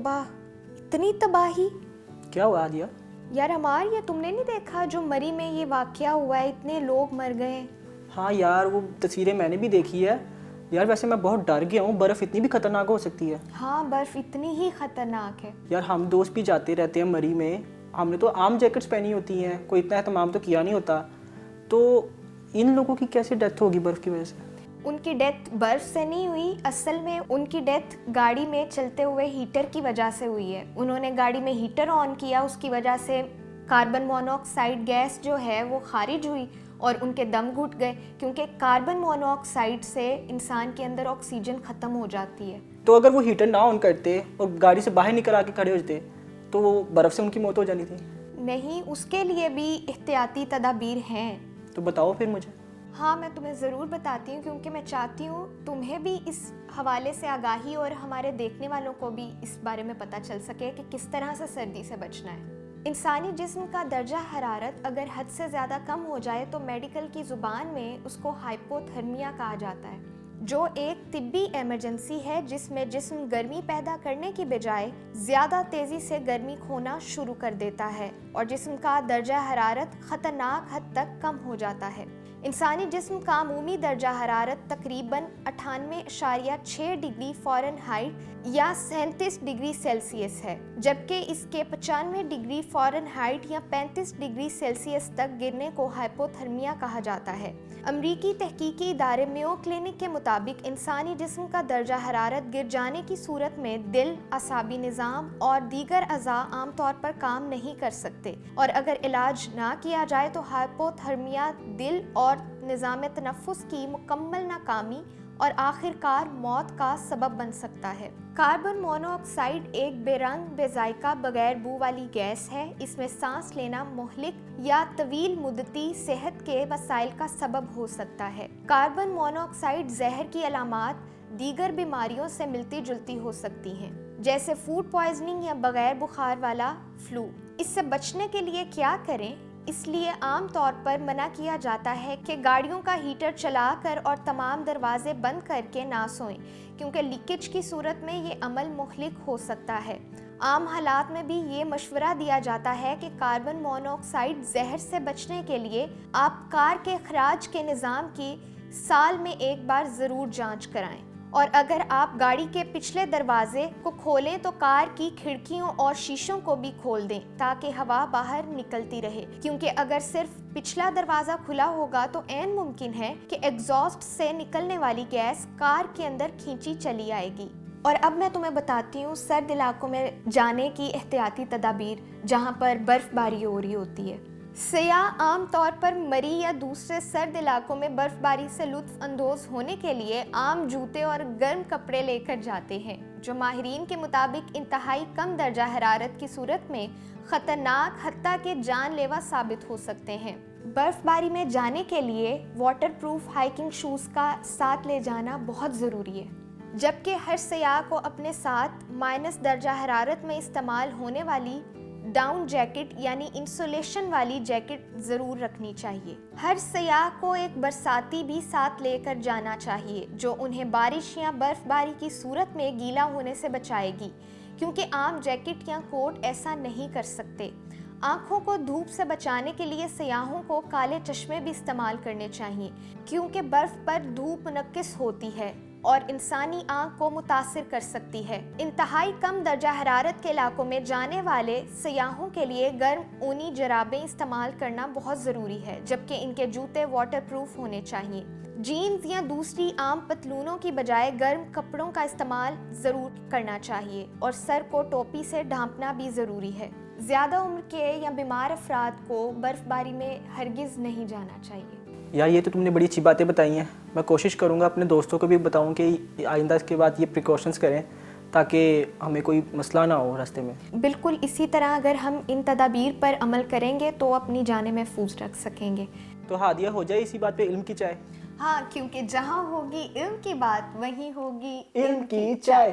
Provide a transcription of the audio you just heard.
तौबा, इतनी तबाही। क्या हुआ आदिया? यार अमार, ये तुमने नहीं देखा जो मरी में ये वाकया हुआ है, इतने लोग मर गए। हाँ यार, वो तस्वीरें मैंने भी देखी है यार। वैसे मैं बहुत डर गया हूँ, बर्फ़ इतनी भी ख़तरनाक हो सकती है। हाँ, बर्फ़ इतनी ही ख़तरनाक है। यार हम दोस्त भी जाते रहते हैं मरी में, हमने तो आम जैकेट्स पहनी होती हैं, कोई इतना एहतमाम तो किया नहीं होता। तो इन लोगों की कैसे डेथ होगी बर्फ़ की वजह से? उनकी डेथ बर्फ़ से नहीं हुई, असल में उनकी डेथ गाड़ी में चलते हुए हीटर की वजह से हुई है। उन्होंने गाड़ी में हीटर ऑन किया, उसकी वजह से कार्बन मोनोऑक्साइड गैस जो है वो खारिज हुई और उनके दम घुट गए, क्योंकि कार्बन मोनोऑक्साइड से इंसान के अंदर ऑक्सीजन ख़त्म हो जाती है। तो अगर वो हीटर ना ऑन करते और गाड़ी से बाहर निकल आके खड़े होते तो वो बर्फ़ से उनकी मौत हो जानी थी? नहीं, उसके लिए भी एहतियाती तदाबीर हैं। तो बताओ फिर मुझे। हाँ, मैं तुम्हें ज़रूर बताती हूँ, क्योंकि मैं चाहती हूँ तुम्हें भी इस हवाले से आगाही और हमारे देखने वालों को भी इस बारे में पता चल सके कि किस तरह से सर्दी से बचना है। इंसानी जिस्म का दर्जा हरारत अगर हद से ज़्यादा कम हो जाए तो मेडिकल की ज़ुबान में उसको हाइपोथर्मिया कहा जाता है, जो एक तिब्बी एमरजेंसी है जिसमें जिस्म गर्मी पैदा करने की बजाय ज़्यादा तेज़ी से गर्मी खोना शुरू कर देता है और जिस्म का दर्जा हरारत ख़तरनाक हद तक कम हो जाता है। इंसानी जिस्म का अमूमी दर्जा हरारत तकरीबन 98.6 डिग्री फ़ारेनहाइट या 37 डिग्री सेल्सियस है, जबकि इसके 95 डिग्री फ़ारेनहाइट या 35 डिग्री सेल्सियस तक गिरने को हाइपोथर्मिया कहा जाता है। अमरीकी तहकीकी इदारे मेयो क्लिनिक के मुताबिक इंसानी जिस्म का दर्जा हरारत गिर जाने की सूरत में दिल, असाबी निज़ाम और दीगर अज़ा आमतौर पर काम नहीं कर सकते और अगर इलाज ना किया जाए तो हाइपोथर्मिया दिल और निज़ाम तनफ़ुस की मुकम्मल नाकामी और आखिरकार मौत का सबब बन सकता है। कार्बन मोनोऑक्साइड एक बेरंग, बेजायका, बगैर बू वाली गैस है। इसमें सांस लेना मुहलिक या तवील मुद्दती सेहत के मसाइल का सबब हो सकता है। कार्बन मोनोऑक्साइड जहर की अलामात दीगर बीमारियों से मिलती जुलती हो सकती हैं, जैसे फूड पॉइजनिंग या बगैर बुखार वाला फ्लू। इससे बचने के लिए क्या करें? इसलिए आम तौर पर मना किया जाता है कि गाड़ियों का हीटर चलाकर और तमाम दरवाजे बंद करके ना सोएं, क्योंकि लीकेज की सूरत में ये अमल मुहलिक हो सकता है। आम हालात में भी ये मशवरा दिया जाता है कि कार्बन मोनोऑक्साइड जहर से बचने के लिए आप कार के खराज के निज़ाम की साल में एक बार ज़रूर जांच कराएं और अगर आप गाड़ी के पिछले दरवाजे को खोलें तो कार की खिड़कियों और शीशों को भी खोल दें ताकि हवा बाहर निकलती रहे, क्योंकि अगर सिर्फ पिछला दरवाज़ा खुला होगा तो ऐन मुमकिन है कि एग्जॉस्ट से निकलने वाली गैस कार के अंदर खींची चली आएगी। और अब मैं तुम्हें बताती हूँ सर्द इलाकों में जाने की एहतियाती तदाबीर जहाँ पर बर्फ़बारी हो रही होती है। सयाह आम तौर पर मरी या दूसरे सर्द इलाकों में बर्फबारी से लुत्फ़ अंदोज़ होने के लिए आम जूते और गर्म कपड़े लेकर जाते हैं, जो माहिरीन के मुताबिक इंतहाई कम दर्जा हरारत की सूरत में ख़तरनाक हत्ता के जानलेवा साबित हो सकते हैं। बर्फबारी में जाने के लिए वाटरप्रूफ हाइकिंग शूज़ का साथ ले जाना बहुत ज़रूरी है, जबकि हर सयाह को अपने साथ माइनस दर्जा हरारत में इस्तेमाल होने वाली डाउन जैकेट यानी इंसुलेशन वाली जैकेट ज़रूर रखनी चाहिए। हर सयाह को एक बरसाती भी साथ लेकर जाना चाहिए जो उन्हें बारिश या बर्फबारी की सूरत में गीला होने से बचाएगी, क्योंकि आम जैकेट या कोट ऐसा नहीं कर सकते। आँखों को धूप से बचाने के लिए सयाहों को काले चश्मे भी इस्तेमाल करने चाहिए, क्योंकि बर्फ़ पर धूप मुनक्किस होती है और इंसानी आँख को मुतासिर कर सकती है। इंतहाई कम दर्जा हरारत के इलाकों में जाने वाले सयाहों के लिए गर्म ऊनी जराबें इस्तेमाल करना बहुत ज़रूरी है, जबकि इनके जूते वाटरप्रूफ होने चाहिए। जीन्स या दूसरी आम पतलूनों की बजाय गर्म कपड़ों का इस्तेमाल ज़रूर करना चाहिए और सर को टोपी से ढांपना भी ज़रूरी है। ज़्यादा उम्र के या बीमार अफराद को बर्फ़बारी में हरगिज़ नहीं जाना चाहिए। यार ये तो तुमने बड़ी अच्छी बातें बताई हैं। मैं कोशिश करूँगा अपने दोस्तों को भी बताऊँ कि आइंदा के बाद ये प्रिकॉशंस करें ताकि हमें कोई मसला ना हो रास्ते में। बिल्कुल इसी तरह अगर हम इन तदाबीर पर अमल करेंगे तो अपनी जानें महफूज रख सकेंगे। तो हादिया, हो जाए इसी बात पे इल्म की चाय। हाँ, क्योंकि जहाँ होगी इल्म की बात वहीं होगी इल्म की चाय।